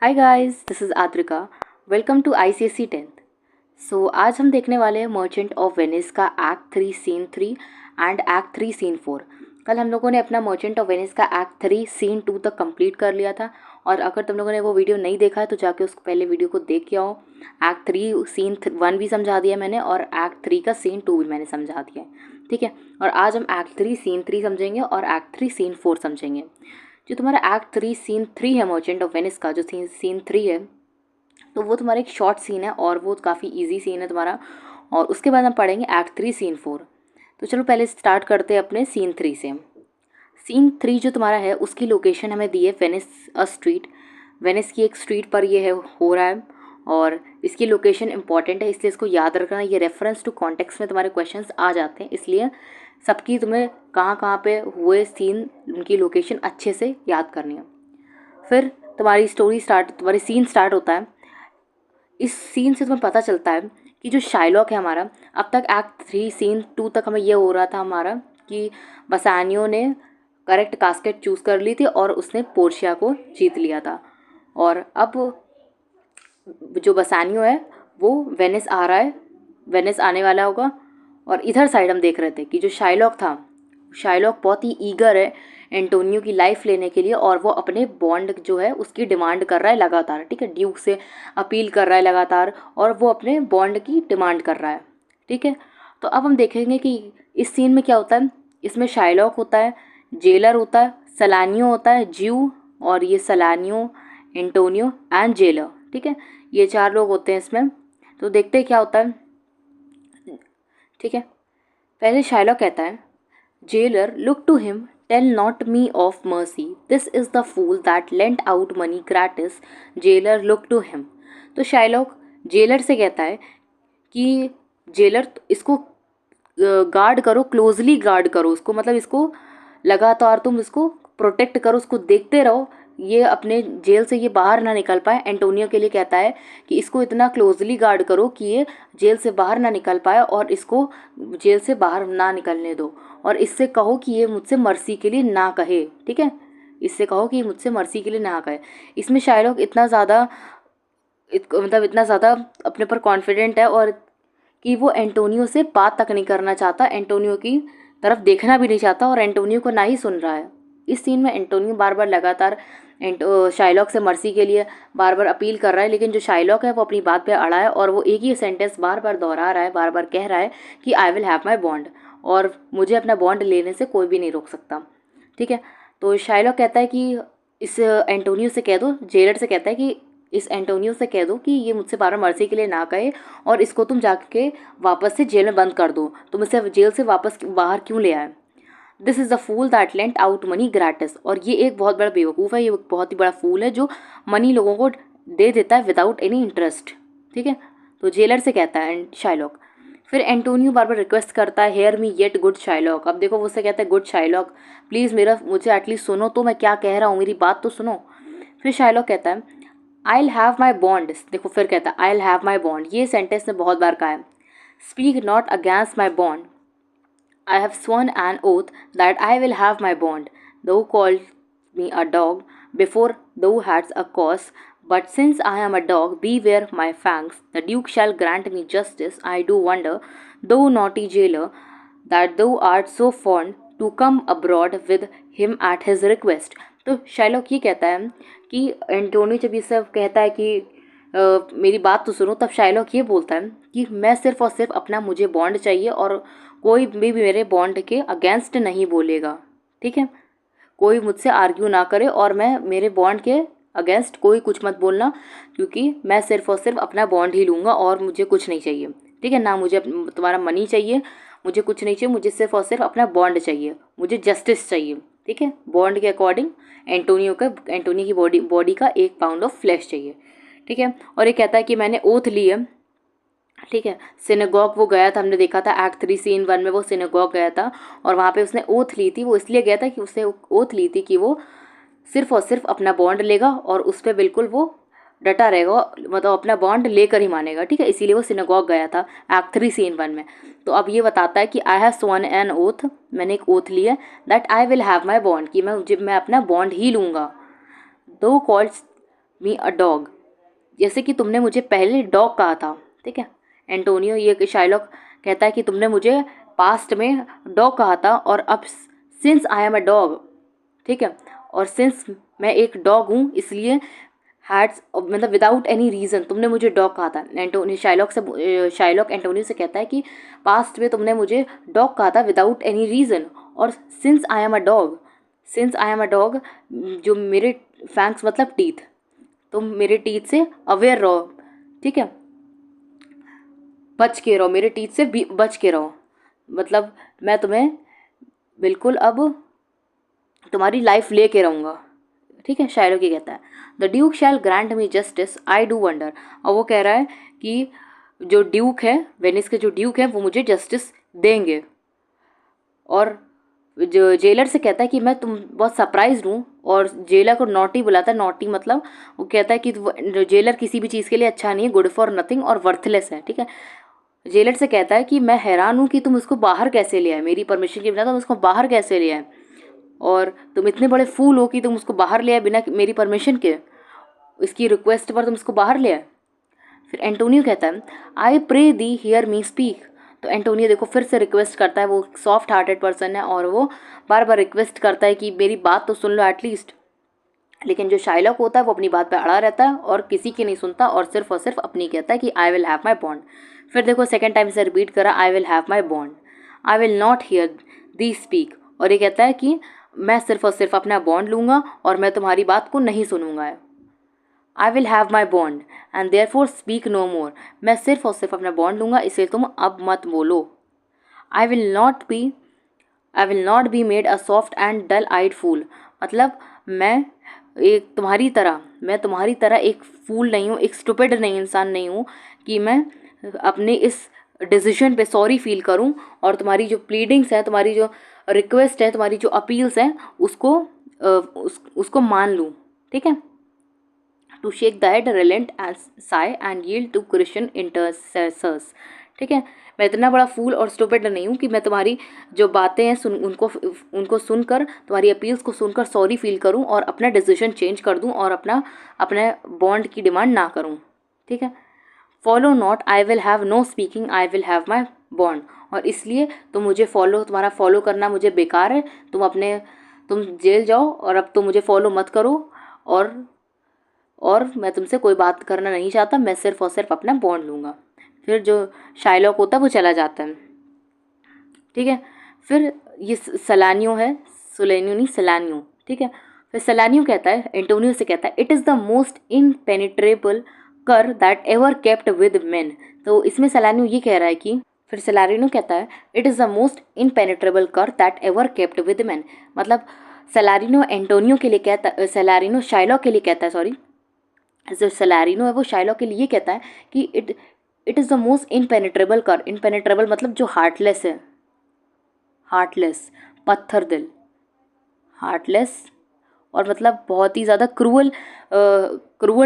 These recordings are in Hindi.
Hi guys, this is Aadrika. Welcome to ICSE 10th। आज हम देखने वाले हैं मर्चेंट ऑफ वेनिस का act 3 scene 3 and act 3 scene 4। कल हम लोगों ने अपना मर्चेंट ऑफ वेनिस का एक्ट 3 सीन 2 तक कंप्लीट कर लिया था। और अगर तुम लोगों ने वो वीडियो नहीं देखा है तो जाके उस पहले वीडियो को देख के आओ। एक्ट 3 सीन 1 भी समझा दिया मैंने और एक्ट 3 का सीन 2 भी मैंने समझा दिया है, ठीक है। और आज हम एक्ट 3 सीन 3 समझेंगे और एक्ट 3 सीन 4 समझेंगे। जो तुम्हारा एक्ट 3 सीन 3 है मर्चेंट ऑफ वेनिस का, जो सीन 3 है, तो वो तुम्हारा एक शॉर्ट सीन है और वो काफ़ी इजी सीन है तुम्हारा। और उसके बाद हम पढ़ेंगे एक्ट 3 सीन 4। तो चलो पहले स्टार्ट करते हैं अपने सीन 3 से। सीन 3 जो तुम्हारा है उसकी लोकेशन हमें दी है वेनिस स्ट्रीट। वेनिस की एक स्ट्रीट पर ये है हो रहा है और इसकी लोकेशन इंपॉर्टेंट है, इसलिए इसको याद रखना। ये रेफरेंस टू कॉन्टेक्स्ट में तुम्हारे क्वेश्चंस आ जाते हैं, इसलिए सबकी तुम्हें कहाँ कहाँ पे हुए सीन, उनकी लोकेशन अच्छे से याद करनी है। फिर तुम्हारी सीन स्टार्ट होता है। इस सीन से तुम्हें पता चलता है कि जो शाइलॉक है हमारा, अब तक एक्ट 3 सीन 2 तक हमें ये हो रहा था हमारा कि बसानियो ने करेक्ट कास्केट चूज़ कर ली थी और उसने पोर्शिया को जीत लिया था। और अब जो बसानियो है वो वेनिस आ रहा है, वेनिस आने वाला होगा। और इधर साइड हम देख रहे थे कि जो शाइलॉक था, शाइलॉक बहुत ही ईगर है एंटोनियो की लाइफ लेने के लिए और वो अपने बॉन्ड जो है उसकी डिमांड कर रहा है लगातार, ठीक है। ड्यूक से अपील कर रहा है लगातार और वो अपने बॉन्ड की डिमांड कर रहा है, ठीक है। तो अब हम देखेंगे कि इस सीन में क्या होता है। इसमें शाइलॉक होता है, जेलर होता है, सलानियो होता है, ज्यू, और ये सलानियो, एंटोनियो एंड जेलर, ठीक है। ये 4 लोग होते हैं इसमें। तो देखते हैं क्या होता है, ठीक है। पहले शाइलॉक कहता है, jailer look to him, tell not me of mercy, this is the fool that lent out money gratis, jailer look to him. तो शाइलॉक जेलर से कहता है कि जेलर इसको गार्ड करो, क्लोजली गार्ड करो उसको, मतलब इसको लगातार तुम इसको प्रोटेक्ट करो, उसको देखते रहो, ये अपने जेल से ये बाहर ना निकल पाए। एंटोनियो के लिए कहता है कि इसको इतना क्लोजली गार्ड करो कि ये जेल से बाहर ना निकल पाए और इसको जेल से बाहर ना निकलने दो। और इससे कहो कि ये मुझसे मर्सी के लिए ना कहे, ठीक है। इससे कहो कि ये मुझसे मर्सी के लिए ना कहे। इसमें शायरों इतना ज़्यादा मतलब इतना ज़्यादा अपने पर कॉन्फिडेंट है और कि वो एंटोनियो से बात तक नहीं करना चाहता, एंटोनियो की तरफ देखना भी नहीं चाहता और एंटोनियो को ना ही सुन रहा है। इस सीन में एंटोनियो बार बार लगातार शाइलॉक से मर्सी के लिए बार बार अपील कर रहा है, लेकिन जो शाइलॉक है वो अपनी बात पे अड़ा है और वो एक ही सेंटेंस बार बार दोहरा रहा है, बार बार कह रहा है कि आई विल हैव माई बॉन्ड, और मुझे अपना बॉन्ड लेने से कोई भी नहीं रोक सकता, ठीक है। तो शाइलॉक कहता है कि इस एंटोनियो से कह दो, जेलर से कहता है कि इस एंटोनियो से कह दो कि ये मुझसे बार बार मर्सी के लिए ना कहे और इसको तुम जाके वापस से जेल में बंद कर दो, तुम इसे जेल से वापस बाहर क्यों ले आए। This is the fool that lent out money gratis, और ये एक बहुत बड़ा बेवकूफ़ है, ये बहुत ही बड़ा फूल है जो मनी लोगों को दे देता है विदाउट एनी इंटरेस्ट, ठीक है। तो जेलर से कहता है शाइलॉक। फिर एंटोनियो बार बार रिक्वेस्ट करता है, hear me yet good Shylock. अब देखो वो उससे कहता है, गुड शाइलॉक प्लीज़ मेरा मुझे एटलीस्ट सुनो तो, मैं क्या कह रहा हूँ, मेरी बात तो सुनो। फिर शाइलॉक कहता है, I will have my bond. देखो फिर कहता है, I will have my bond, ये सेंटेंस ने बहुत बार कहा है। Speak not against my bond, I have sworn an oath that I will have my bond. Thou called me a dog before thou hadst a cause, but since I am a dog, beware my fangs. The Duke shall grant me justice. I do wonder, thou naughty jailer, that thou art so fond to come abroad with him at his request. तो शाइलॉक ये कहता है कि एंटोनियो जब ये सब कहता है कि मेरी बात तो सुनो, तब शाइलॉक ये बोलता है कि मैं सिर्फ और सिर्फ अपना, मुझे बॉन्ड चाहिए और कोई भी मेरे बॉन्ड के अगेंस्ट नहीं बोलेगा, ठीक है। कोई मुझसे आर्ग्यू ना करे और मैं मेरे बॉन्ड के अगेंस्ट कोई कुछ मत बोलना, क्योंकि मैं सिर्फ और सिर्फ अपना बॉन्ड ही लूँगा और मुझे कुछ नहीं चाहिए, ठीक है। ना मुझे तुम्हारा मनी चाहिए, मुझे कुछ नहीं चाहिए, मुझे सिर्फ और सिर्फ अपना बॉन्ड चाहिए, मुझे जस्टिस चाहिए, ठीक है। बॉन्ड के अकॉर्डिंग एंटोनियो की बॉडी का 1 पाउंड ऑफ फ्लैश चाहिए, ठीक है। और ये कहता है कि मैंने ओथ ली है, ठीक है। सिनेगॉग वो गया था, हमने देखा था एक्ट 3 सीन 1 में वो सिनेगॉग गया था और वहाँ पे उसने ओथ ली थी। वो इसलिए गया था कि उसने ओथ ली थी कि वो सिर्फ और सिर्फ अपना बॉन्ड लेगा और उस पर बिल्कुल वो डटा रहेगा, मतलब अपना बॉन्ड लेकर ही मानेगा, ठीक है। इसीलिए वो सिनेगॉग गया था एक्ट 3 सीन 1 में। तो अब ये बताता है कि आई हैव स्worn एन ओथ, मैंने एक ओथ ली है, that I will have my bond, कि मैं अपना बॉन्ड ही लूँगा। दो कॉल्स मी अ डॉग, जैसे कि तुमने मुझे पहले डॉग कहा था, ठीक है। एंटोनियो ये शाइलॉक कहता है कि तुमने मुझे पास्ट में डॉग कहा था और अब since I am a dog, ठीक है, और सिंस मैं एक डॉग हूँ इसलिए हैड्स मतलब विदाउट एनी रीज़न तुमने मुझे डॉग कहा था। एंटोनी शाइलॉक एंटोनियो से कहता है कि पास्ट में तुमने मुझे डॉग कहा था विदाउट एनी रीज़न, और since I am a dog, since I am a dog जो मेरे फैंक्स मतलब टीथ, तुम मेरे टीथ से अवेयर रहो, ठीक है, बच के रहो, मेरे टीथ से बच के रहो, मतलब मैं तुम्हें बिल्कुल अब तुम्हारी लाइफ ले के रहूँगा, ठीक है। शायरों ये कहता है the duke shall grant me justice I do wonder, और वो कह रहा है कि जो ड्यूक है, वेनिस के जो ड्यूक है वो मुझे जस्टिस देंगे। और जो जेलर से कहता है कि मैं तुम बहुत सरप्राइज हूँ, और जेलर को नॉटी बुलाता है। नॉटी मतलब वो कहता है कि जेलर किसी भी चीज़ के लिए अच्छा नहीं है, गुड फॉर नथिंग और वर्थलेस है, ठीक है। जेलर से कहता है कि मैं हैरान हूँ कि तुम उसको बाहर कैसे ले आए, मेरी परमिशन के बिना तुम उसको बाहर कैसे ले आए, और तुम इतने बड़े फूल हो कि तुम उसको बाहर ले आए बिना मेरी परमिशन के, इसकी रिक्वेस्ट पर तुम उसको बाहर ले आए। फिर एंटोनियो कहता है I pray thee hear me speak, तो एंटोनियो देखो फिर से रिक्वेस्ट करता है, वो सॉफ्ट हार्टेड पर्सन है और वो बार बार रिक्वेस्ट करता है कि मेरी बात तो सुन लो एटलीस्ट। लेकिन जो शाइलॉक होता है वो अपनी बात पे अड़ा रहता है और किसी की नहीं सुनता और सिर्फ अपनी कहता है कि आई विल हैव माई बॉन्ड। फिर देखो सेकेंड टाइम से रिपीट करा आई will have my bond, I will not here the speak, और ये कहता है कि मैं सिर्फ और सिर्फ अपना बॉन्ड लूँगा और मैं तुम्हारी बात को नहीं सुनूंगा। I will have my bond and therefore speak no more, मैं सिर्फ और सिर्फ अपना बॉन्ड लूँगा इसलिए तुम अब मत बोलो। I will not be I will not be made a soft and dull eyed fool, मतलब मैं तुम्हारी तरह एक फूल नहीं हूँ, एक स्टूपिड नहीं इंसान नहीं हूँ कि मैं अपने इस डिसीजन पे सॉरी फील करूँ और तुम्हारी जो प्लीडिंग्स हैं, तुम्हारी जो रिक्वेस्ट है, तुम्हारी जो अपील्स हैं उसको मान लूँ, ठीक है। To shake the head relent and sigh and yield to Christian intercessors, ठीक है। मैं इतना बड़ा फूल और स्टूपिड नहीं हूँ कि मैं तुम्हारी जो बातें हैं उनको सुनकर, तुम्हारी अपील्स को सुनकर सॉरी फील करूँ और अपना डिसीजन चेंज कर दूँ और अपने बॉन्ड की डिमांड ना करूँ, ठीक है। Follow not I will have no speaking I will have my bond, और इसलिए तुम्हारा फॉलो करना मुझे बेकार है, तुम जेल जाओ और अब तुम मुझे फॉलो मत करो, और मैं तुमसे कोई बात करना नहीं चाहता, मैं सिर्फ और सिर्फ अपना बॉन्ड लूँगा। फिर जो शाइलॉक होता है वो चला जाता है, ठीक है। फिर ये सलानियो है, सुलेनियो नहीं सलानियो, ठीक है। फिर सलानियो कहता है, एंटोनियो से कहता है इट इज़ द मोस्ट इनपेनिट्रेबल कर that ever kept with man, तो इसमें सलानियो ये कह रहा है कि, फिर सलारिनो कहता है इट इज़ द मोस्ट इनपेनिट्रेबल कर that ever kept with man, मतलब सलारिनो एंटोनियो के लिए कहता, सलारिनो शाइलॉक के लिए कहता है, सॉरी, जो सलारिनो है वो शाइलॉक के लिए कहता है कि इट इज़ द मोस्ट इनपेनिट्रेबल कर, इनपेनिट्रेबल मतलब जो हार्टलेस है, हार्टलेस पत्थर दिल, हार्टलेस, और मतलब बहुत ही ज़्यादा क्रूअल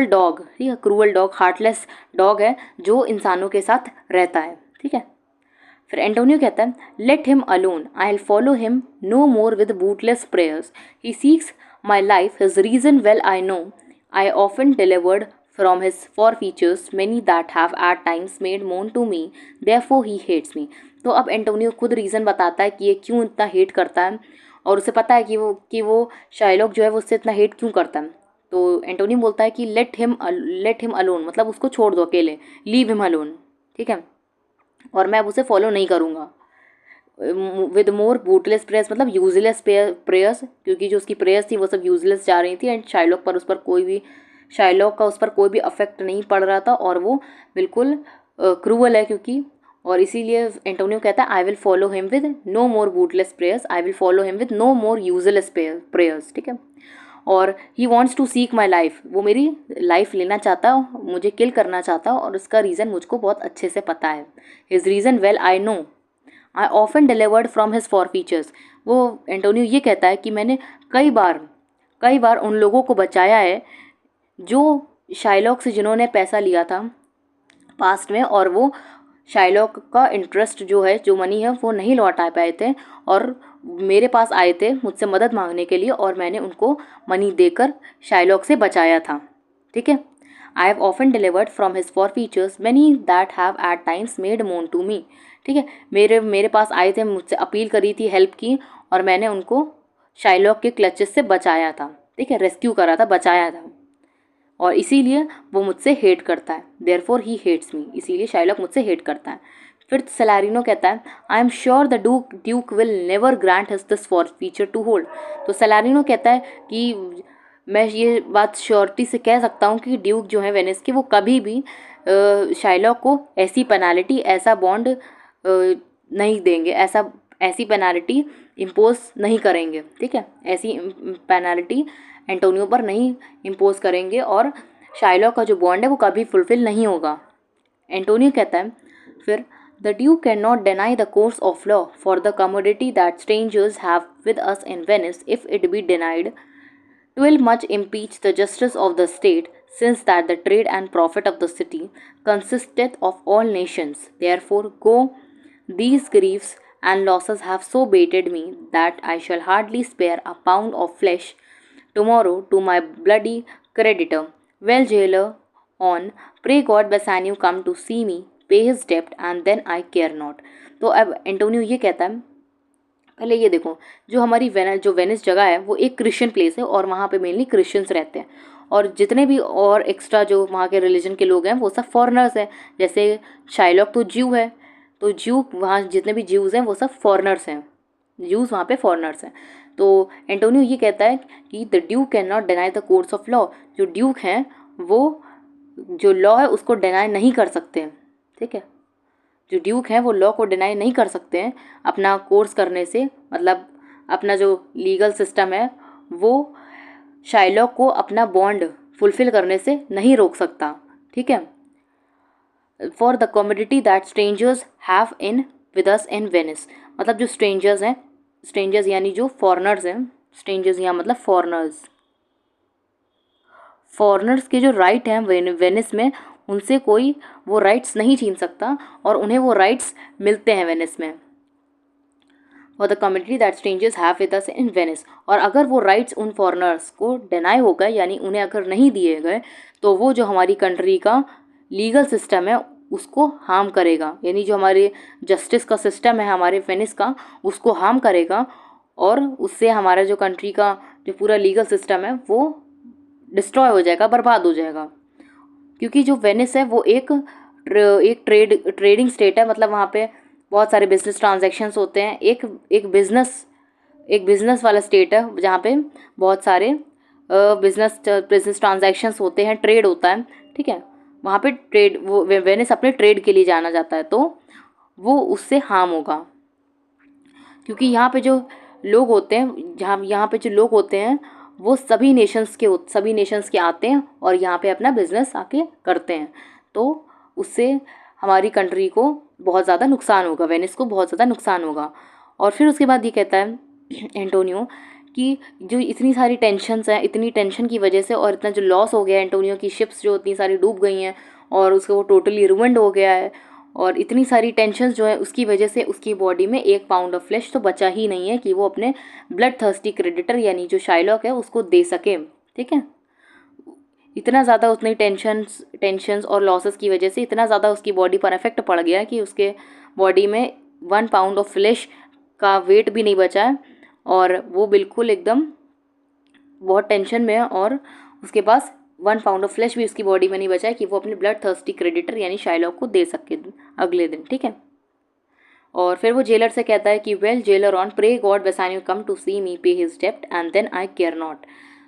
डॉग, ठीक है, क्रूअल डॉग, हार्टलेस डॉग है जो इंसानों के साथ रहता है, ठीक है। फिर एंटोनियो कहता है let him alone I will follow him no more with bootless prayers, he seeks my life his reason well I know, I often delivered from his forfeitures many that have at times made moan to me, therefore he hates me। तो अब एंटोनियो खुद रीज़न बताता है कि ये क्यों इतना हेट करता है, और उसे पता है कि वो शाइलॉक जो है वो उससे इतना हेट क्यों करता है। तो एंटोनियो बोलता है कि लेट हिम अलोन, मतलब उसको छोड़ दो अकेले, लीव हिम अलोन, ठीक है, और मैं अब उसे फॉलो नहीं करूँगा। विद मोर बूटलेस प्रेयर्स मतलब यूजलेस प्रेयर्स, क्योंकि जो उसकी प्रेयर्स थी वो सब यूजलेस जा रही थी एंड शाइलॉक का उस पर कोई भी अफेक्ट नहीं पड़ रहा था और वो बिल्कुल क्रूअल है क्योंकि, और इसीलिए एंटोनियो कहता है I will follow him with no more bootless prayers, I will follow him with no more useless prayers, ठीक है। और he wants to seek my life, वो मेरी लाइफ लेना चाहता, मुझे किल करना चाहता, और उसका रीज़न मुझको बहुत अच्छे से पता है, his reason well I no, I often delivered from his for features. वो एंटोनियो ये कहता है कि मैंने कई बार उन लोगों को बचाया है जो शाइलॉक से जिन्होंने पैसा लिया था पास्ट में, और वो शाइलॉक का इंटरेस्ट जो है, जो मनी है, वो नहीं लौटा पाए थे और मेरे पास आए थे मुझसे मदद मांगने के लिए, और मैंने उनको मनी देकर शाइलॉक से बचाया था, ठीक है। I have often delivered from his forfeitures many that have at times made moan to me. ठीक है, मेरे पास आए थे, मुझसे अपील करी थी, हेल्प की, और मैंने उनको शाइलॉक के क्लचेस से बचाया था। ठीक है, रेस्क्यू करा था, बचाया था, और इसीलिए वो मुझसे हेट करता है। देयरफॉर ही हेट्स मी, इसीलिए शाइलॉक मुझसे हेट करता है। फिर सेलेरिनो कहता है I am sure the duke will never grant his this forfeiture to hold. तो सेलेरिनो कहता है कि मैं ये बात श्योरिटी से कह सकता हूँ कि ड्यूक जो है वेनिस के, वो कभी भी शाइलॉक को ऐसी पेनाल्टी, ऐसा बॉन्ड नहीं देंगे, ऐसी पेनाल्टी इम्पोज नहीं करेंगे। ठीक है, ऐसी पेनाल्टी एंटोनियो पर नहीं इम्पोज करेंगे, और शाइलॉक का जो बॉन्ड है वो कभी फुलफिल नहीं होगा। एंटोनियो कहता है फिर the Duke can not deny the course of law for the commodity that strangers have with us in Venice if it be denied will much impeach the justice of the state, since that the trade and profit of the city consisteth of all nations. Therefore go, these griefs and losses have so baited me that I shall hardly spare a pound of flesh tomorrow to my bloody creditor. Well, jailer, on, pray God Bassanio come to see me, pay his debt, and then I care not. तो अब एंटोनियो ये कहता है, पहले ये देखो, जो हमारी वेनिस जगह है वो एक क्रिश्चियन प्लेस है, और वहाँ पे मेनली क्रिश्चियंस रहते हैं, और जितने भी और एक्स्ट्रा जो वहाँ के रिलीजन के लोग हैं वो सब फॉरेनर्स हैं। जैसे शाइलॉक तो ज्यू है, तो ज्यू, वहाँ जितने भी ज्यूज़ हैं वो सब फॉरेनर्स हैं, ज्यूज़ वहाँ पे फॉरेनर्स हैं। तो एंटोनियो ये कहता है कि the Duke can not deny the courts of law, जो ड्यूक हैं वो जो लॉ है उसको डिनाई नहीं कर सकते हैं। ठीक है, जो ड्यूक हैं वो लॉ को डिनाई नहीं कर सकते हैं अपना कोर्स करने से, मतलब अपना जो लीगल सिस्टम है वो शाइलॉक को अपना बॉन्ड फुलफिल करने से नहीं रोक सकता। ठीक है, for the commodity that strangers have in with us in Venice, मतलब जो स्ट्रेंजर्स हैं, स्ट्रेंजर्स यानी जो फॉरेनर्स हैं, स्ट्रेंजर्स यहाँ मतलब फॉरेनर्स, फॉरेनर्स के जो राइट हैं वेनिस में, उनसे कोई वो राइट्स नहीं छीन सकता, और उन्हें वो राइट्स मिलते हैं वेनिस में। For the community that strangers have with us in Venice, और अगर वो राइट्स उन फॉरेनर्स को डिनाई हो गए, यानी उन्हें अगर नहीं दिए गए, तो वो जो हमारी कंट्री का लीगल सिस्टम है उसको हार्म करेगा, यानी जो हमारे जस्टिस का सिस्टम है हमारे वेनिस का, उसको हार्म करेगा, और उससे हमारा जो कंट्री का जो पूरा लीगल सिस्टम है वो डिस्ट्रॉय हो जाएगा, बर्बाद हो जाएगा। क्योंकि जो वेनिस है वो एक ट्रेडिंग स्टेट है, मतलब वहाँ पे बहुत सारे बिजनेस ट्रांजैक्शंस होते हैं, एक बिजनेस वाला स्टेट है जहाँ पे बहुत सारे बिजनेस ट्रांजैक्शंस होते हैं, ट्रेड होता है। ठीक है, वहाँ पे ट्रेड, वो वेनिस अपने ट्रेड के लिए जाना जाता है, तो वो उससे हार्म होगा। क्योंकि यहाँ पे जो लोग होते हैं, यहाँ पे जो लोग होते हैं वो सभी नेशंस के आते हैं और यहाँ पे अपना बिजनेस आके करते हैं, तो उससे हमारी कंट्री को बहुत ज़्यादा नुकसान होगा, वेनिस को बहुत ज़्यादा नुकसान होगा। और फिर उसके बाद ये कहता है एंटोनियो कि जो इतनी सारी टेंशन्स हैं, इतनी टेंशन की वजह से और इतना जो लॉस हो गया है, एंटोनियो की शिप्स जो इतनी सारी डूब गई हैं और उसको वो टोटली रुइंड हो गया है, और इतनी सारी टेंशन्स जो है उसकी वजह से उसकी बॉडी में 1 पाउंड ऑफ फ्लेश तो बचा ही नहीं है कि वो अपने ब्लड थर्स्टी क्रेडिटर यानी जो शाइलॉक है उसको दे सके। ठीक है, इतना ज़्यादा उतनी टेंशन्स और लॉसेस की वजह से इतना ज़्यादा उसकी बॉडी पर इफेक्ट पड़ गया कि उसके बॉडी में 1 पाउंड ऑफ फ्लेश का वेट भी नहीं बचा है, और वो बिल्कुल एकदम बहुत टेंशन में है, और उसके पास 1 पाउंड ऑफ फ्लेश भी उसकी बॉडी में नहीं बचा है कि वो अपने ब्लड थर्स्टी क्रेडिटर यानी शाइलॉक को दे सके अगले दिन। ठीक है, और फिर वो जेलर से कहता है कि well jailer on, pray God Bassanio come to see me, pay his डेप्ट, and then I care not.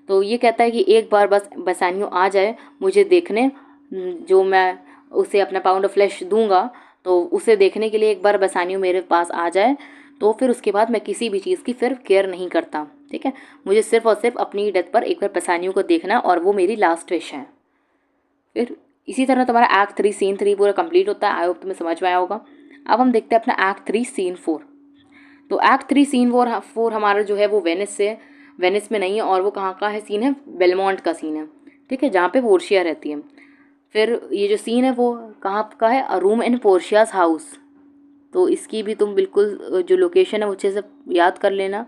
तो ये कहता है कि एक बार बस बेसानियो आ जाए मुझे देखने, जो मैं उसे अपना पाउंड ऑफ फ्लेश दूंगा, तो उसे देखने के लिए एक बार बेसानियो मेरे पास आ जाए, तो फिर उसके बाद मैं किसी भी चीज़ की फिर केयर नहीं करता। ठीक है, मुझे सिर्फ और सिर्फ अपनी डेथ पर एक बार बेसानियो को देखना, और वो मेरी लास्ट विश है। फिर इसी तरह तुम्हारा एक्ट 3 सीन 3 पूरा कंप्लीट होता है। आई होप तुम्हें समझ में आया होगा। अब हम देखते हैं अपना एक्ट 3 सीन 4। तो एक्ट 3 सीन 4 हमारा जो है वो वेनिस में नहीं है, और वो कहाँ का है सीन है, बेलमोंट का सीन है। ठीक है, जहाँ पे पोर्शिया रहती है। फिर ये जो सीन है वो कहाँ का है, a room in Portia's house. तो इसकी भी तुम बिल्कुल जो लोकेशन है वो अच्छे से याद कर लेना,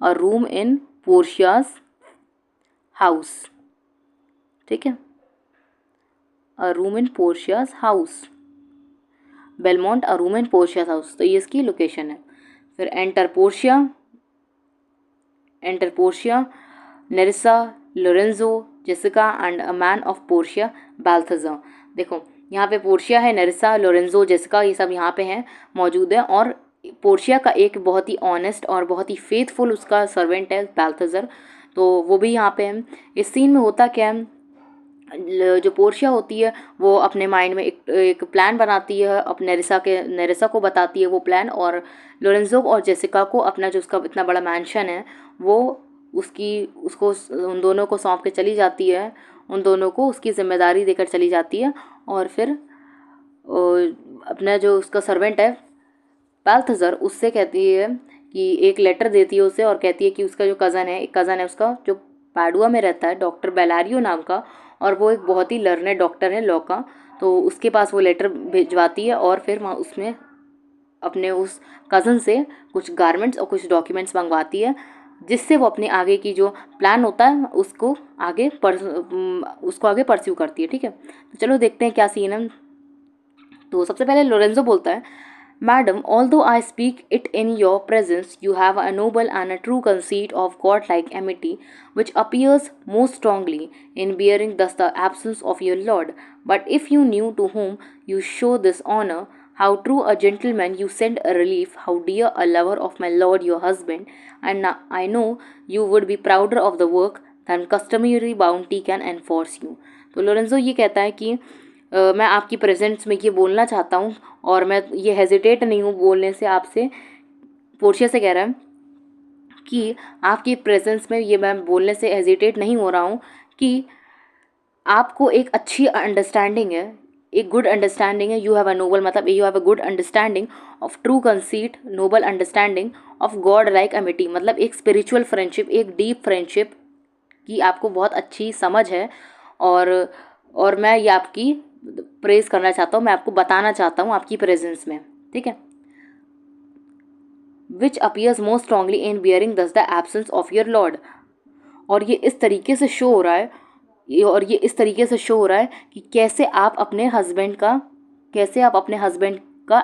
अ रूम इन पोर्शियाज हाउस। ठीक है, a room in Portia's house. Belmont a room in Portia's house, तो ये इसकी लोकेशन है। फिर enter Portia, Nerissa, Lorenzo, Jessica and a man of Portia, Balthazar. देखो यहाँ पे पोर्शिया है, नेरिसा, लोरेंजो, जेसिका, ये सब यहाँ पे हैं, मौजूद हैं। और पोर्शिया का एक बहुत ही ऑनेस्ट और बहुत ही फेथफुल उसका सर्वेंट है बाल्थाज़र, तो वो भी यहाँ पे है। इस सीन में होता क्या है, जो पोर्शिया होती है वो अपने माइंड में एक प्लान बनाती है, अपने नेरिसा को बताती है वो प्लान, और लोरेंजो और जेसिका को अपना जो उसका इतना बड़ा मैंशन है वो उसको उन दोनों को सौंप के चली जाती है, उन दोनों को उसकी जिम्मेदारी देकर चली जाती है। और फिर अपना जो उसका सर्वेंट है बाल्थाज़र उससे कहती है कि एक लेटर देती है उसे, और कहती है कि उसका जो एक कज़न है उसका, जो पाडुआ में रहता है, डॉक्टर बेलारियो नाम का, और वो एक बहुत ही लर्नेड डॉक्टर है लॉ का, तो उसके पास वो लेटर भिजवाती है। और फिर वहाँ उसमें अपने उस कज़न से कुछ गारमेंट्स और कुछ डॉक्यूमेंट्स मंगवाती है, जिससे वो अपने आगे की जो प्लान होता है उसको आगे परस्यू करती है। ठीक है, तो चलो देखते हैं क्या सीन है। तो सबसे पहले लोरेंजो बोलता है, Madam, although I speak it in your presence, you have a noble and a true conceit of godlike amity, which appears most strongly in bearing thus the absence of your lord. But if you knew to whom you show this honor, how true a gentleman you send a relief, how dear a lover of my lord your husband, and I know you would be prouder of the work than customary bounty can enforce you. तो लोरेंजो ये कहता है कि मैं आपकी प्रेजेंस में ये बोलना चाहता हूँ, और मैं ये हेजिटेट नहीं हूँ बोलने से आपसे, पोर्शिया से कह रहा है कि आपकी प्रेजेंस में ये मैं बोलने से हेजिटेट नहीं हो रहा हूँ कि आपको एक अच्छी अंडरस्टैंडिंग है, एक गुड अंडरस्टैंडिंग है। यू हैव अ नोबल, मतलब you have a good understanding of true conceit, noble understanding of god like amity, मतलब एक स्पिरिचुअल फ्रेंडशिप, एक डीप फ्रेंडशिप की आपको बहुत अच्छी समझ है। और मैं ये आपकी प्रेज करना चाहता हूँ, मैं आपको बताना चाहता हूँ आपकी प्रेजेंस में। ठीक है, which appears most strongly in bearing thus the absence of your lord. और ये इस तरीके से शो हो रहा है, कि कैसे आप अपने हस्बैंड का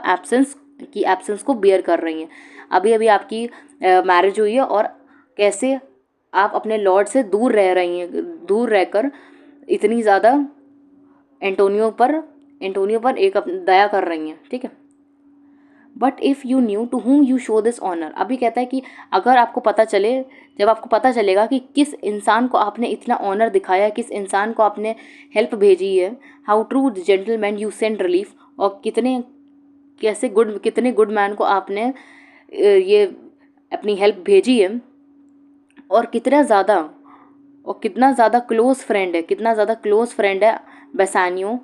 एब्सेंस को बियर कर रही हैं। अभी अभी आपकी मैरिज हुई है, और कैसे आप अपने लॉर्ड से दूर रह रही हैं, दूर रहकर इतनी ज़्यादा एंटोनियो पर एक दया कर रही हैं। ठीक है, but if you knew to whom you show this honour, अभी कहता है कि अगर आपको पता चले, जब आपको पता चलेगा कि किस इंसान को आपने इतना ऑनर दिखाया है, किस इंसान को आपने हेल्प भेजी है, how true gentleman you send relief, और कितने गुड मैन को आपने ये अपनी हेल्प भेजी है, और कितना ज़्यादा क्लोज़ फ्रेंड है बेसानियो,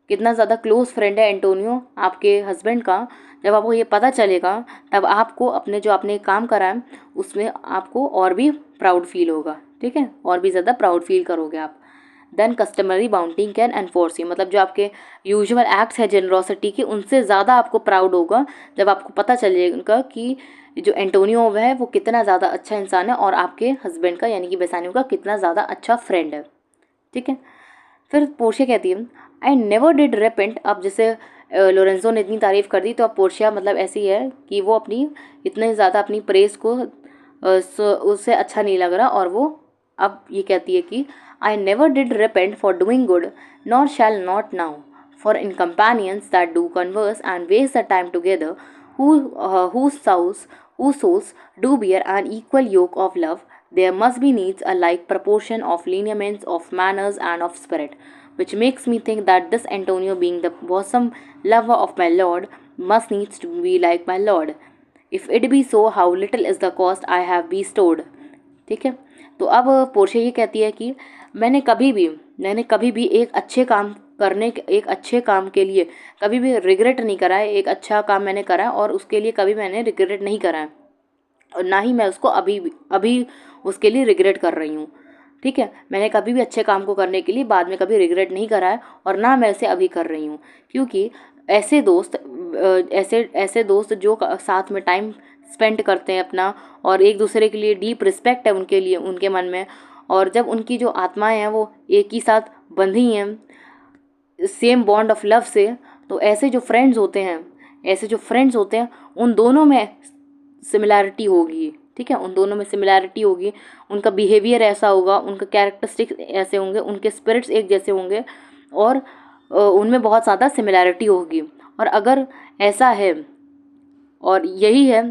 कितना ज़्यादा क्लोज़ फ्रेंड है एंटोनियो आपके हस्बैंड का। जब आपको ये पता चलेगा, तब आपको अपने जो आपने काम करा है उसमें आपको और भी प्राउड फील होगा। ठीक है, और भी ज़्यादा प्राउड फील करोगे आप। Then customary bounty can enforce you, मतलब जो आपके यूजुअल एक्ट्स है जेनरोसिटी के, उनसे ज़्यादा आपको प्राउड होगा जब आपको पता चलेगा कि जो एंटोनियो है वो कितना ज़्यादा अच्छा इंसान है, और आपके हस्बैंड का यानी कि बेसानियो का कितना ज़्यादा अच्छा फ्रेंड है। ठीक है, फिर पोर्शिया कहती है, आई नेवर डिड रेपेंट। अब जैसे लोरेंजो ने इतनी तारीफ़ कर दी, तो अब पोर्शिया मतलब ऐसी है कि वो इतने ज़्यादा अपनी प्रेस को उससे अच्छा नहीं लग रहा, और वो अब ये कहती है कि I never did repent for doing good, nor shall not now, for in companions that do converse and waste the time together, whose souls do bear an equal yoke of love, there must be needs a like proportion of lineaments, of manners, and of spirit, which makes me think that this Antonio, being the bosom lover of my lord, must needs to be like my lord. If it be so, how little is the cost I have bestowed. ठीक है, तो अब पोर्शिया ये कहती है कि मैंने कभी भी एक अच्छे काम के लिए कभी भी रिग्रेट नहीं करा है। एक अच्छा काम मैंने करा है, और उसके लिए कभी मैंने रिग्रेट नहीं करा है, और ना ही मैं उसको अभी उसके लिए रिग्रेट कर रही हूँ। ठीक है, मैंने कभी भी अच्छे काम को करने के लिए बाद में कभी रिग्रेट नहीं करा है, और ना मैं इसे अभी कर रही हूँ, क्योंकि ऐसे दोस्त जो साथ में टाइम स्पेंड करते हैं अपना, और एक दूसरे के लिए डीप रिस्पेक्ट है उनके लिए उनके मन में, और जब उनकी जो आत्माएं हैं वो एक ही साथ बंधी हैं सेम बॉन्ड ऑफ लव से, तो ऐसे जो फ्रेंड्स होते हैं, उन दोनों में सिमिलैरिटी होगी, ठीक है, उन दोनों में सिमिलैरिटी होगी, उनका बिहेवियर ऐसा होगा, उनका कैरेक्टरिस्टिक्स ऐसे होंगे, उनके स्पिरिट्स एक जैसे होंगे, और उनमें बहुत ज़्यादा सिमिलैरिटी होगी। और अगर ऐसा है, और यही है,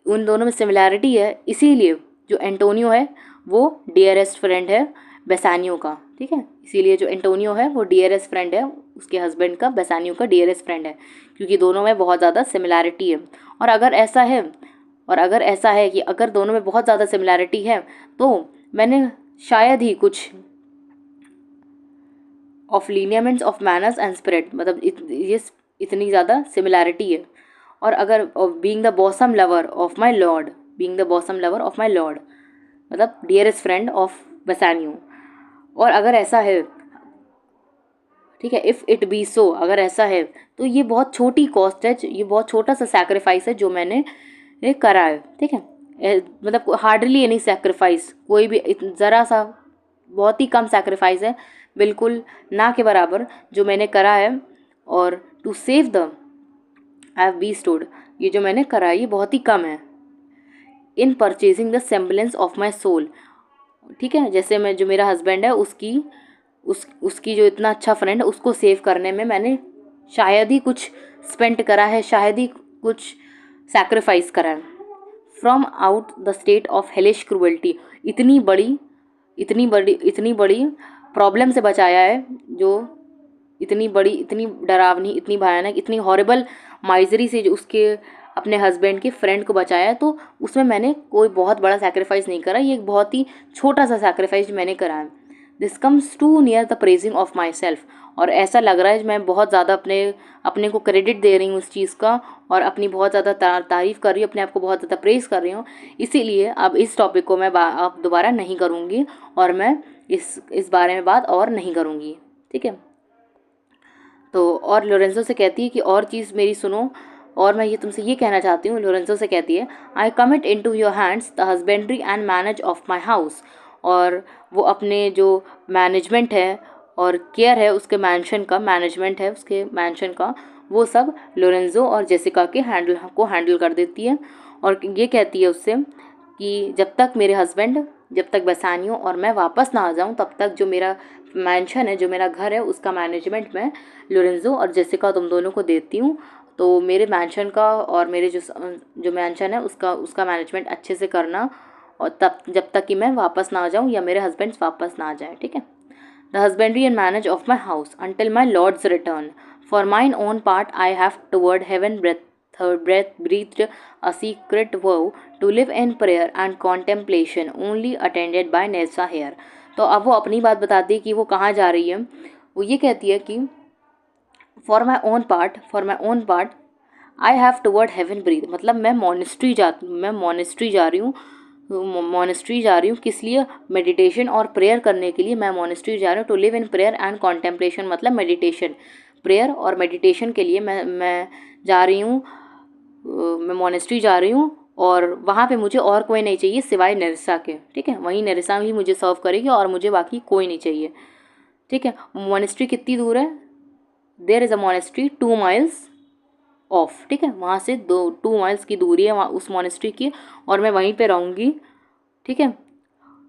उन दोनों में सिमिलैरिटी है, इसीलिए जो एंटोनियो है वो डियरेस्ट फ्रेंड है बेसानियो का, ठीक है, इसीलिए जो एंटोनियो है वो डियरेस्ट फ्रेंड है उसके हस्बैंड का, बेसानियो का डियरेस्ट फ्रेंड है, क्योंकि दोनों में बहुत ज़्यादा सिमिलैरिटी है। और अगर ऐसा है, कि अगर दोनों में बहुत ज़्यादा सिमिलैरिटी है, तो मैंने शायद ही कुछ of lineaments of manners and spirit, मतलब ये इतनी ज़्यादा सिमिलैरिटी है। और अगर being the bosom lover of my lord, मतलब डियरेस्ट फ्रेंड ऑफ बेसानियो, और अगर ऐसा है, ठीक है, इफ़ इट बी सो, अगर ऐसा है, तो ये बहुत छोटी कॉस्ट है, ये बहुत छोटा सा सैक्रिफाइस है जो मैंने ये करा है, ठीक है, मतलब हार्डली एनी सैक्रिफाइस, कोई भी ज़रा सा, बहुत ही कम सैक्रिफाइस है, बिल्कुल ना के बराबर जो मैंने करा है। और to save the I have bestowed, ये जो मैंने करा है ये बहुत ही कम है। In purchasing the semblance of my soul, ठीक है, जैसे मैं, जो मेरा हस्बैंड है उसकी जो इतना अच्छा फ्रेंड है उसको सेव करने में मैंने शायद ही कुछ स्पेंड करा है, शायद ही कुछ सैक्रिफाइस करा है। From out the state of hellish cruelty, इतनी बड़ी प्रॉब्लम से बचाया है, जो इतनी बड़ी, इतनी डरावनी, इतनी भयानक, इतनी हॉरिबल माइजरी से जो उसके अपने हस्बैंड के फ्रेंड को बचाया है, तो उसमें मैंने कोई बहुत बड़ा सैक्रिफाइस नहीं करा, ये एक बहुत ही छोटा सा सैक्रिफाइस मैंने करा है। This comes too near the praising of myself, और ऐसा लग रहा है मैं बहुत ज़्यादा अपने को क्रेडिट दे रही हूँ उस चीज़ का, और अपनी बहुत ज़्यादा तारीफ़ कर रही हूँ, अपने आप को बहुत ज़्यादा प्रेज़ कर रही हूँ। इसीलिए अब इस टॉपिक को मैं अब दोबारा नहीं करूँगी, और मैं इस बारे में बात और नहीं करूँगी, ठीक है। तो और लोरेंजो से कहती है कि और चीज़ मेरी सुनो, और मैं ये तुमसे ये कहना चाहती हूँ, लोरेंजो से कहती है, I commit into your hands the husbandry and manage of my house, और वो अपने जो मैनेजमेंट है और केयर है उसके मैंशन का, मैनेजमेंट है उसके मैंशन का, वो सब लोरेंजो और जेसिका के हैंडल कर देती है। और ये कहती है उससे कि जब तक बेसानियो और मैं वापस ना आ जाऊँ, तब तक जो मेरा मैंशन है, जो मेरा घर है, उसका मैनेजमेंट मैं लोरेंजो और जेसिका तुम दोनों को देती हूँ। तो मेरे मैंशन का और मेरे जो मैंशन है उसका मैनेजमेंट अच्छे से करना, और तब जब तक कि मैं वापस ना आ जाऊँ या मेरे हस्बैंड्स वापस ना आ जाए, ठीक है। The husbandry and manage of my house until my lord's return, for mine own part I have toward heaven breathed a secret vow to live in prayer and contemplation only attended by Nelsa here। तो अब वो अपनी बात बताती है कि वो कहाँ जा रही है। वो ये कहती है कि for my own part I have toward heaven breath, मतलब मैं मॉनेस्ट्री जा रही हूँ, किस लिए, मेडिटेशन और प्रेयर करने के लिए मैं मॉनेस्ट्री जा रही हूँ। To live in prayer and contemplation, मतलब मेडिटेशन, प्रेयर और मेडिटेशन के लिए मैं जा रही हूँ, मैं मॉनेस्ट्री जा रही हूँ, और वहाँ पे मुझे और कोई नहीं चाहिए सिवाय नेरिसा के, ठीक है, वहीं नेरिसा ही मुझे सर्व करेगी और मुझे बाकी कोई नहीं चाहिए, ठीक है। मॉनेस्ट्री कितनी दूर है, there is a monastery 2 miles off, ठीक है, वहाँ से 2 miles की दूरी है वहाँ उस मॉनेस्ट्री की, और मैं वहीं पे रहूँगी, ठीक है।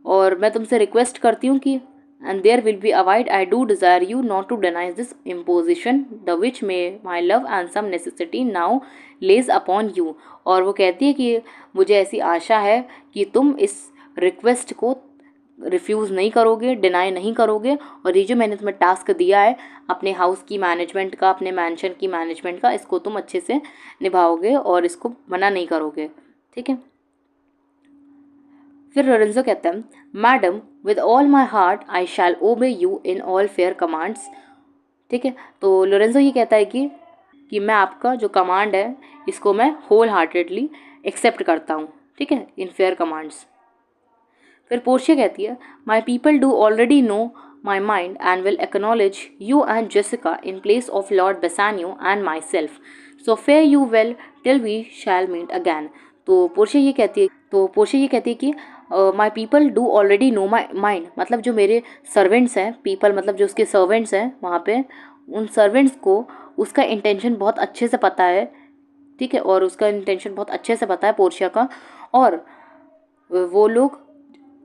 और मैं तुमसे रिक्वेस्ट करती हूँ कि and there will be avoid, I do desire you not to deny this imposition the which may my love and some necessity now lays upon you. और वो कहती है कि मुझे ऐसी आशा है कि तुम इस रिक्वेस्ट को रिफ्यूज़ नहीं करोगे, डिनाई नहीं करोगे, और ये जो मैंने तुम्हें टास्क दिया है अपने हाउस की मैनेजमेंट का, अपने मैंशन की मैनेजमेंट का, इसको तुम अच्छे से निभाओगे और इसको मना नहीं करोगे, ठीक है। फिर लोरेंजो कहता है, madam with all my heart I shall obey you in all fair commands, ठीक है। तो लोरेंजो ये कहता है कि मैं आपका जो कमांड है इसको मैं होल हार्टेडली एक्सेप्ट करता हूँ, ठीक है, इन फेयर कमांड्स। फिर पोर्शिया कहती है, my people do already know my mind and will acknowledge you and Jessica in place of Lord Bassanio and myself, so fare you well till we shall meet again. तो पोर्शिया ये कहती है कि my people do already know my mind, मतलब जो मेरे सर्वेंट्स हैं, पीपल मतलब जो उसके सर्वेंट्स हैं वहाँ पे, उन सर्वेंट्स को उसका इंटेंशन बहुत अच्छे से पता है, ठीक है, और उसका इंटेंशन बहुत अच्छे से पता है पोर्शिया का। और वो लोग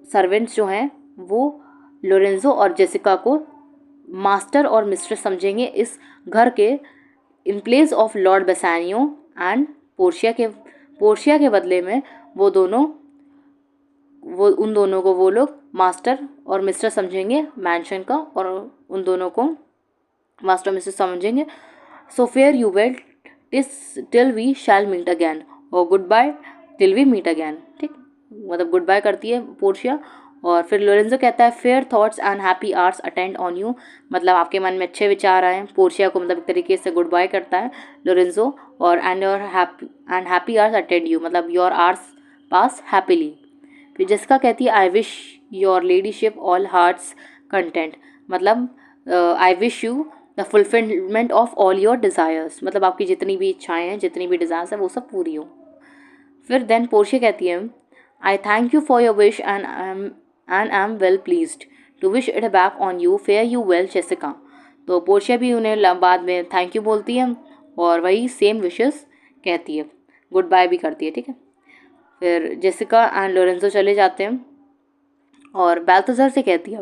सर्वेंट्स जो हैं वो लोरेंजो और जेसिका को मास्टर और मिस्ट्रेस समझेंगे इस घर के, in place of Lord Bassanio and Portia के बदले में वो उन दोनों को वो लोग मास्टर और मिस्टर समझेंगे मैंशन का, और उन दोनों को मास्टर मिस्टर समझेंगे। So fare you well till we shall meet again, और goodbye till we meet again, ठीक, मतलब गुड बाय करती है पोर्शिया। और फिर लोरेंजो कहता है fair thoughts and happy hours attend on you, मतलब आपके मन में अच्छे विचार आए। पोर्शिया को मतलब एक तरीके से गुड बाय करता है लोरेंजो, और and happy hours attend you, मतलब योर आवर्स पास हैप्पीली। फिर जिसका कहती है I wish your ladyship all heart's content, मतलब I wish you the fulfilment of all your desires, मतलब आपकी जितनी भी इच्छाएं हैं, जितनी भी डिज़ायर्स हैं, वो सब पूरी हो। फिर देन पोर्शिया कहती है I thank you for your wish and I am well pleased to wish it back on you fare you well Jessica. तो पोर्शिया भी उन्हें बाद में थैंक यू बोलती है और वही सेम विशेस कहती है, गुड बाय भी करती है, ठीक है। फिर जेसिका एंड लोरेंजो चले जाते हैं और बाल्थाज़र से कहती है,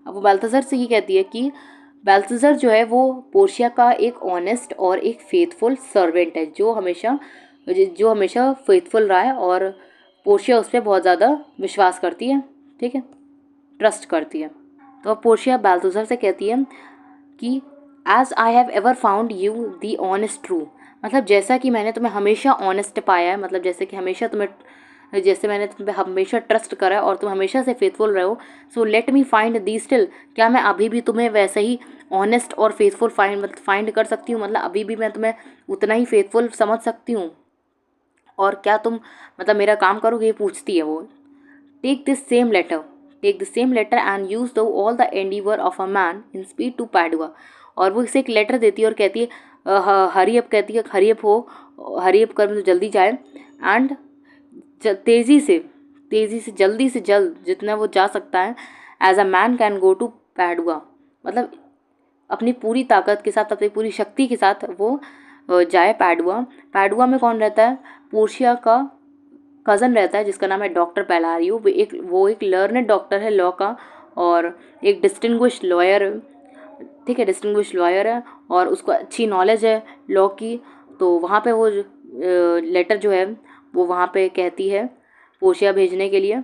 अब वो बाल्थाज़र से ये कहती है कि बाल्थाज़र जो है वो पोर्शिया का एक ऑनेस्ट और एक फेथफुल सर्वेंट है, जो हमेशा फेथफुल रहा है, और पोर्शिया उस पर बहुत ज़्यादा विश्वास करती है, ठीक है, ट्रस्ट करती है। तो पोर्शिया बाल्थाज़र से कहती है कि as I have ever found you the honest true, मतलब जैसा कि मैंने तुम्हें हमेशा ऑनेस्ट पाया है, मतलब जैसे मैंने तुम पे हमेशा ट्रस्ट करा है और तुम हमेशा से फेथफुल रहे हो, so let me find the still, क्या मैं अभी भी तुम्हें वैसे ही ऑनेस्ट और फेथफुल फाइंड कर सकती हूँ, मतलब अभी भी मैं तुम्हें उतना ही फेथफुल समझ सकती हूँ, और क्या तुम मतलब मेरा काम करोगे, ये पूछती है वो। Take this same letter and use the all the endeavour of a man in speed to Padua, और वो इसे एक लेटर देती है और कहती है हरी अप, कहती है हरी अप हो, हरी अप कर, मतलब जल्दी जाए, एंड तेज़ी से जल्द जितना वो जा सकता है, as a man can go to Padua, मतलब अपनी पूरी ताकत के साथ, अपनी पूरी शक्ति के साथ वो जाए पैडुआ में कौन रहता है, पोर्शिया का कज़न रहता है जिसका नाम है डॉक्टर पेलारियो, वो एक लर्नेड डॉक्टर है लॉ का, और एक डिस्टिंग्विश्ड लॉयर, ठीक है, डिस्टिंग्विश्ड लॉयर है, और उसको अच्छी नॉलेज है लॉ की। तो वहाँ पे वो लेटर जो है वो वहाँ पे कहती है पोर्शिया भेजने के लिए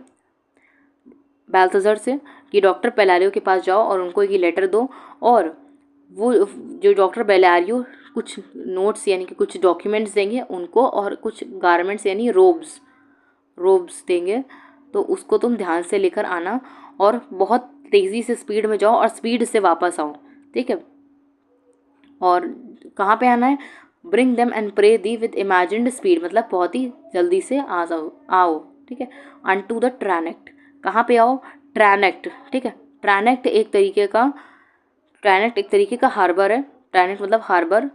बाल्थाज़र से कि डॉक्टर पेलारियो के पास जाओ और उनको ये लेटर दो, और वो जो डॉक्टर पेलारियो कुछ नोट्स यानी कि कुछ डॉक्यूमेंट्स देंगे उनको, और कुछ गारमेंट्स यानी रोब्स देंगे, तो उसको तुम ध्यान से लेकर आना, और बहुत तेज़ी से स्पीड में जाओ और स्पीड से वापस आओ, ठीक है। और कहाँ पे आना है, bring them and pray thee with imagined speed, मतलब बहुत ही जल्दी से आओ, ठीक है। अन टू द ट्रैनेक्ट, कहाँ पे आओ, ट्रैनेक्ट, ठीक है। ट्रैनेक्ट एक तरीके का हार्बर है, ट्रैनेक्ट मतलब हार्बर,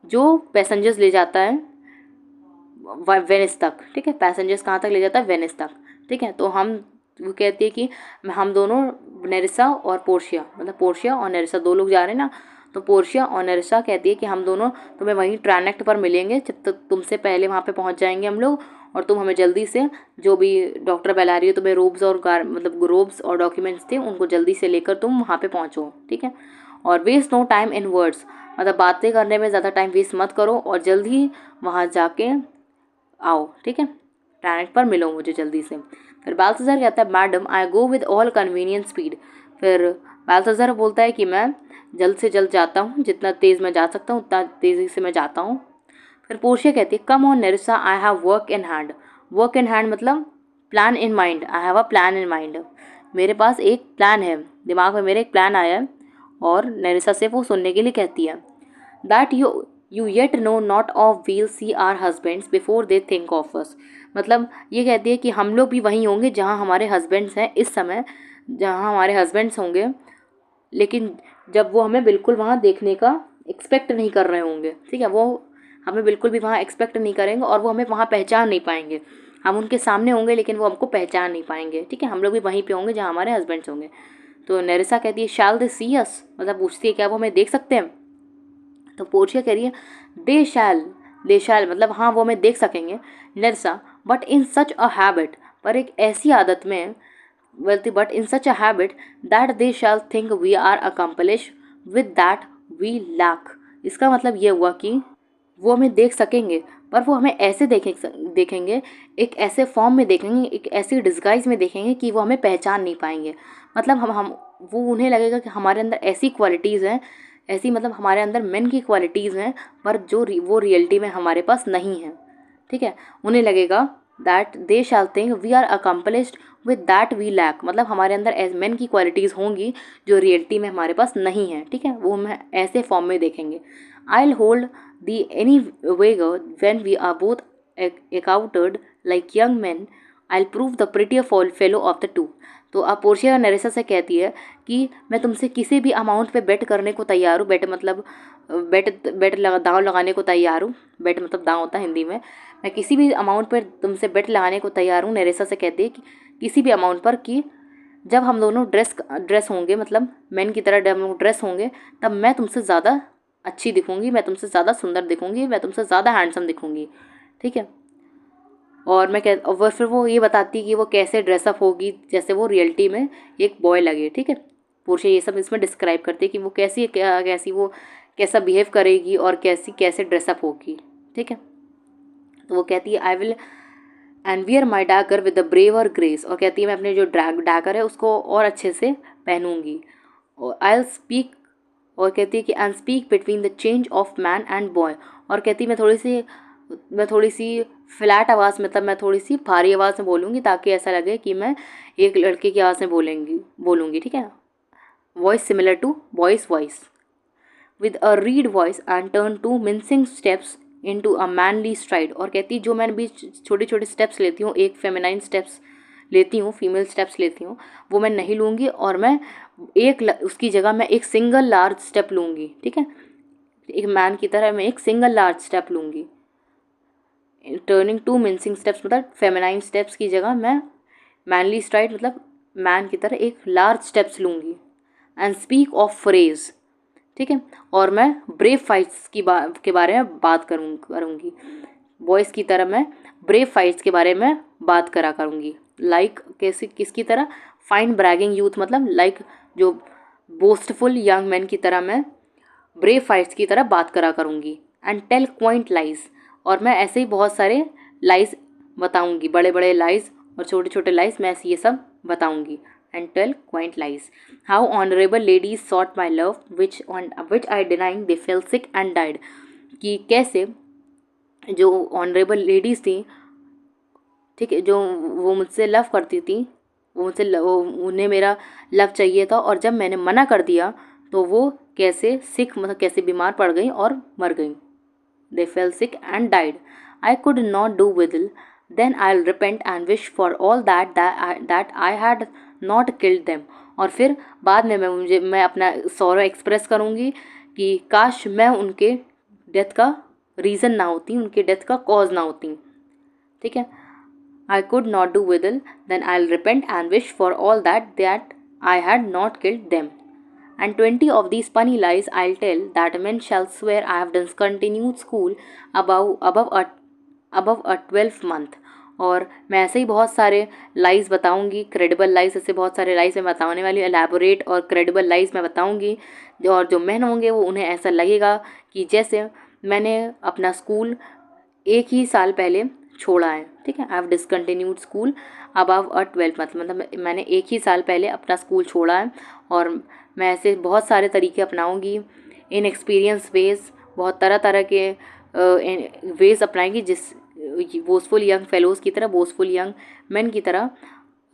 जो पैसेंजर्स ले जाता है वेनिस तक, ठीक है, पैसेंजर्स कहाँ तक ले जाता है, वेनिस तक, ठीक है। तो वो कहती है कि हम दोनों नेरिसा और पोर्शिया, मतलब पोर्शिया और नेरिसा दो लोग जा रहे हैं ना, तो पोर्शिया और नेरिसा कहती है कि हम दोनों तुम्हें वहीं ट्रैनेक्ट पर मिलेंगे, जब तक तुमसे पहले वहाँ पे पहुँच जाएंगे हम लोग, और तुम हमें जल्दी से जो भी डॉक्टर बेलारियो तुम्हें रोब्स और डॉक्यूमेंट्स थे उनको जल्दी से लेकर तुम वहाँ पे पहुँचो, ठीक है। और waste no time in words, मतलब बातें करने में ज़्यादा टाइम वेस्ट मत करो, और जल्दी वहाँ जाके आओ, ठीक है, ट्रैनेक्ट पर मिलो मुझे जल्दी से। फिर बाल्थाज़र कहता है madam I go with all convenient speed, फिर बाल्थाज़र बोलता है कि मैं जल्द से जल्द जाता हूँ, जितना तेज़ मैं जा सकता हूँ उतना तेज़ी से मैं जाता हूँ। फिर पोर्शिया कहती है come on Nerissa I have work in hand मतलब plan in mind, I have a plan in mind, मेरे पास एक प्लान है, दिमाग में मेरे एक प्लान आया है। और नेरिसा से वो सुनने के लिए कहती है that you yet know not of we'll see our husbands before they think of us, मतलब ये कहती है कि हम लोग भी वहीं होंगे जहाँ हमारे हस्बैंड्स हैं इस समय, जहाँ हमारे हस्बैंड्स होंगे, लेकिन जब वो हमें बिल्कुल वहाँ देखने का एक्सपेक्ट नहीं कर रहे होंगे, ठीक है, वो हमें बिल्कुल भी वहाँ एक्सपेक्ट नहीं करेंगे और वो हमें वहाँ पहचान नहीं पाएंगे। हम उनके सामने होंगे लेकिन वो हमको पहचान नहीं पाएंगे, ठीक है, हम लोग भी वहीं पे होंगे जहाँ हमारे हस्बैंड्स होंगे। तो नेरिसा कहती है शैल दे सी अस, मतलब पूछती है क्या वो हमें देख सकते हैं। तो पोर्शिया कह रही है दे शैल मतलब हाँ वो हमें देख सकेंगे। नेरिसा but in such a habit, पर एक ऐसी आदत में, wealthy but in such a habit that they shall think we are accomplished with that we lack। इसका मतलब ये हुआ कि वो हमें देख सकेंगे पर वो हमें ऐसे देखेंगे, एक ऐसे फॉर्म में देखेंगे, एक ऐसी डिस्गाइज में देखेंगे कि वो हमें पहचान नहीं पाएंगे। मतलब हम वो उन्हें लगेगा कि हमारे अंदर ऐसी क्वालिटीज़ हैं, ऐसी मतलब हमारे अंदर मेन की क्वालिटीज़ हैं पर जो वो रियलिटी में हमारे पास नहीं है, ठीक है। उन्हें लगेगा that they shall think we are accomplished with that we lack, मतलब हमारे अंदर एज मेन की क्वालिटीज़ होंगी जो रियलिटी में हमारे पास नहीं है, ठीक है, वो हमें ऐसे फॉर्म में देखेंगे। I will hold thee any wager when we are both encountered like young men, I'll prove the prettier fellow of the two। तो अब पोर्शिया नरेसा से कहती है कि मैं तुमसे किसी भी अमाउंट पे बेट करने को तैयार हूँ। बेट मतलब दांव लगाने को तैयार हूँ। बेट मतलब दांव होता है हिंदी में। मैं किसी भी अमाउंट पर तुमसे बेट लगाने को तैयार हूँ। नरेसा से कहती है कि किसी भी अमाउंट पर कि जब हम दोनों ड्रेस होंगे, मतलब मैन की तरह जब हम लोग ड्रेस होंगे, तब मैं तुमसे ज़्यादा अच्छी दिखूंगी, मैं तुमसे ज़्यादा सुंदर दिखूंगी, मैं तुमसे ज़्यादा हैंडसम दिखूंगी, ठीक है। और फिर वो ये बताती है कि वो कैसे ड्रेसअप होगी जैसे वो रियलिटी में एक बॉय लगे, ठीक है। पोर्शिया ये सब इसमें डिस्क्राइब करती है कि वो कैसी वो कैसा बिहेव करेगी और कैसे ड्रेसअप होगी, ठीक है। तो वो कहती है I will and wear my dagger with the braver grace, और कहती है मैं अपने जो डैगर है उसको और अच्छे से पहनूंगी। और आई विल स्पीक, और कहती है कि and speak between the change of man and boy, और कहती है मैं थोड़ी सी फ्लैट आवाज़ मतलब मैं थोड़ी सी भारी आवाज़ में बोलूँगी ताकि ऐसा लगे कि मैं एक लड़के की आवाज़ में बोलूँगी, ठीक है। Voice similar to boy's voice with a reed voice and turn to mincing steps into a manly stride, और कहती जो मैं भी छोटे छोटे स्टेप्स लेती हूँ, एक फेमिनाइन स्टेप्स लेती हूँ, फीमेल स्टेप्स लेती हूँ, वो मैं नहीं लूँगी और मैं उसकी जगह मैं एक सिंगल लार्ज स्टेप लूँगी, ठीक है। एक मैन की तरह मैं एक सिंगल लार्ज स्टेप लूँगी। टर्निंग टू मिंसिंग स्टेप्स मतलब फेमिनाइन स्टेप्स की जगह मैं मैनली स्ट्राइड मतलब मैन की तरह एक लार्ज स्टेप्स लूँगी। एंड स्पीक ऑफ फ्रेज, ठीक है, और मैं ब्रेव फाइट्स के बारे में बात करूँगी। बॉयज़ की तरह मैं ब्रेव फाइट्स के बारे में बात करा करूँगी। लाइक किसकी तरह, फाइन ब्रैगिंग यूथ मतलब लाइक जो बोस्टफुल यंग मैन की तरह मैं ब्रेव फाइट्स की तरह बात करा करूँगी। एंड टेल क्वाइंट लाइज, और मैं ऐसे ही बहुत सारे लाइज बताऊँगी, बड़े बड़े लाइज और छोटे छोटे लाइज मैं ऐसे ये सब बताऊँगी। And tell quaint lies how honourable ladies sought my love which I denying they fell sick and died, कि कैसे जो ऑनरेबल लेडीज़ थी, ठीक है, जो वो मुझसे लव करती थी, उन्हें मेरा लव चाहिए था और जब मैंने मना कर दिया तो वो कैसे सिक मतलब कैसे बीमार पड़ गई और मर गई। They fell sick and died, I could not do withal, then I will repent and wish for all that I had not killed them, और फिर बाद में मैं अपना सॉरो एक्सप्रेस करूँगी कि काश मैं उनके डेथ का रीज़न ना होती, उनके डेथ का कॉज ना होती, ठीक है। I could not do withal, then I'll repent and wish for all that I had not killed them. And 20 of these funny lies I'll tell, that men shall swear I have discontinued school above a 12th month। और मैं ऐसे ही बहुत सारे लाइज बताऊंगी, क्रेडिबल लाइज, ऐसे बहुत सारे लाइज मैं बताने वाली हूँ, एलैबोरेट और क्रेडिबल लाइज मैं बताऊंगी, और जो मैन होंगे वो उन्हें ऐसा लगेगा कि जैसे मैंने अपना स्कूल एक ही साल पहले छोड़ा है, ठीक है। I have discontinued school above अ 12 मतलब मैंने एक ही साल पहले अपना स्कूल छोड़ा है, और मैं ऐसे बहुत सारे तरीके अपनाऊंगी, इन एक्सपीरियंस वेज, बहुत तरह तरह के वेज अपनाएंगी, जिस बोसफुल यंग फेलोज़ की तरह, बोसफुल यंग मैन की तरह,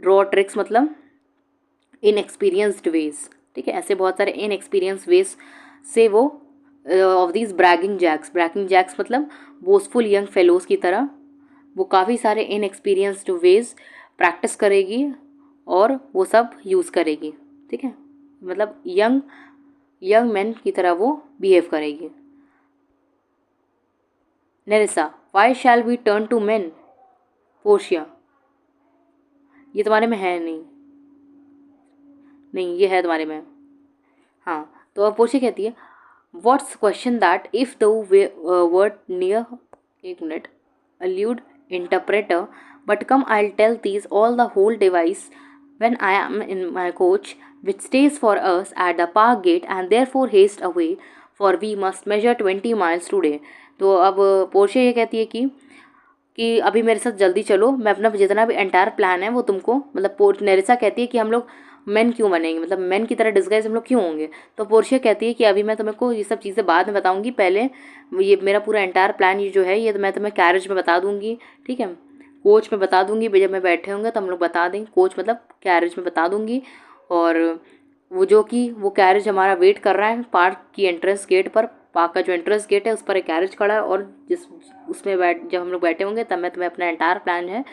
रॉ ट्रिक्स मतलब इन एक्सपीरियंसड वेज, ठीक है। ऐसे बहुत सारे इन एक्सपीरियंस वेज से वो ऑफ दीज ब्रैगिंग जैक्स मतलब बोसफुल यंग फेलोज़ की तरह वो काफ़ी सारे इन एक्सपीरियंस्ड वेज प्रैक्टिस करेगी और वो सब यूज़ करेगी, ठीक है। मतलब यंग मैन की तरह वो बिहेव करेगी। Nerissa why shall we turn to man, Portia, ये तुम्हारे में है नहीं, नहीं ये है तुम्हारे में। हाँ, तो अब पोर्शिया कहती है what's question that if the word near, एक minute, allude interpreter, but come I'll tell these all the whole device when I am in my coach, which stays for us at the park gate and therefore haste away, for we must measure 20 miles today। तो अब पोर्शिया ये कहती है कि अभी मेरे साथ जल्दी चलो, मैं अपना जितना भी एंटायर प्लान है वो तुमको, मतलब नेरिसा कहती है कि हम लोग मैन क्यों बनेंगे, मतलब मैन की तरह डिस्गाइज हम लोग क्यों होंगे। तो पोर्शिया कहती है कि अभी मैं तुम्हें को ये सब चीज़ें बाद में बताऊंगी, पहले ये मेरा पूरा एंटायर प्लान ये जो है ये तो मैं तुम्हें कैरेज में बता दूंगी, ठीक है, कोच में बता दूंगी, जब मैं बैठे होंगे तो हम लोग बता देंगे, कोच मतलब कैरेज में बता दूंगी। और वो जो कि वो कैरेज हमारा वेट कर रहा है पार्क की एंट्रेंस गेट पर, पार्क का जो एंट्रेंस गेट है उस पर एक कैरेज खड़ा है, और जिस उसमें जब हम लोग बैठे होंगे तब मैं तुम्हें अपना एंटायर प्लान है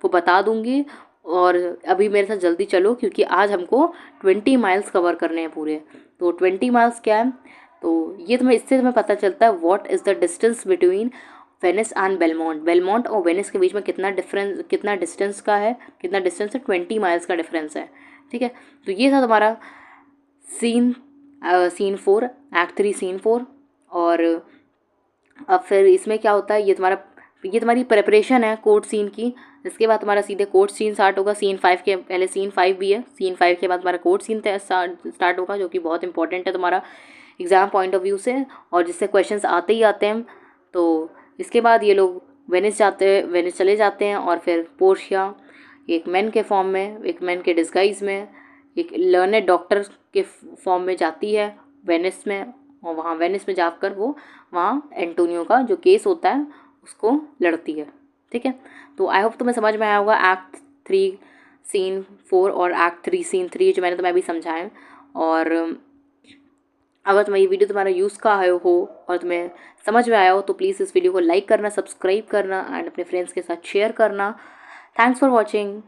वो बता दूंगी। और अभी मेरे साथ जल्दी चलो क्योंकि आज हमको 20 माइल्स कवर करने हैं पूरे। तो 20 माइल्स क्या है, तो ये तुम्हें इससे तुम्हें पता चलता है what is the distance between Venice and Belmont. Belmont और वेनिस के बीच में कितना डिस्टेंस का है, कितना डिस्टेंस है, 20 माइल्स का डिफरेंस है, ठीक है। तो ये था तुम्हारा सीन 4, एक्ट 3 सीन 4। और अब फिर इसमें क्या होता है, ये तुम्हारी प्रिपरेशन है कोर्ट सीन की। इसके बाद तुम्हारा सीधे कोर्ट सीन स्टार्ट होगा। सीन 5 के पहले सीन 5 भी है, सीन 5 के बाद तुम्हारा कोर्ट सीन स्टार्ट होगा, जो कि बहुत इंपॉर्टेंट है तुम्हारा एग्ज़ाम पॉइंट ऑफ व्यू से, और जिससे क्वेश्चंस आते ही आते हैं। तो इसके बाद ये लोग वेनिस चले जाते हैं, और फिर पोर्शिया एक मैन के फॉर्म में, एक मैन के डिस्गाइज में, एक लर्नेड डॉक्टर के फॉर्म में जाती है वेनिस में, और वहाँ वेनिस में जाकर वो वहाँ एंटोनियो का जो केस होता है उसको लड़ती है, ठीक है। तो आई होप तुम्हें समझ में आया होगा एक्ट 3 सीन 4 और एक्ट 3 सीन 3 जो मैंने तुम्हें अभी समझाया। और अगर तुम्हें ये वीडियो तुम्हारा यूज़ का आया हो और तुम्हें समझ में आया हो तो प्लीज़ इस वीडियो को लाइक करना, सब्सक्राइब करना एंड अपने फ्रेंड्स के साथ शेयर करना। Thanks for watching.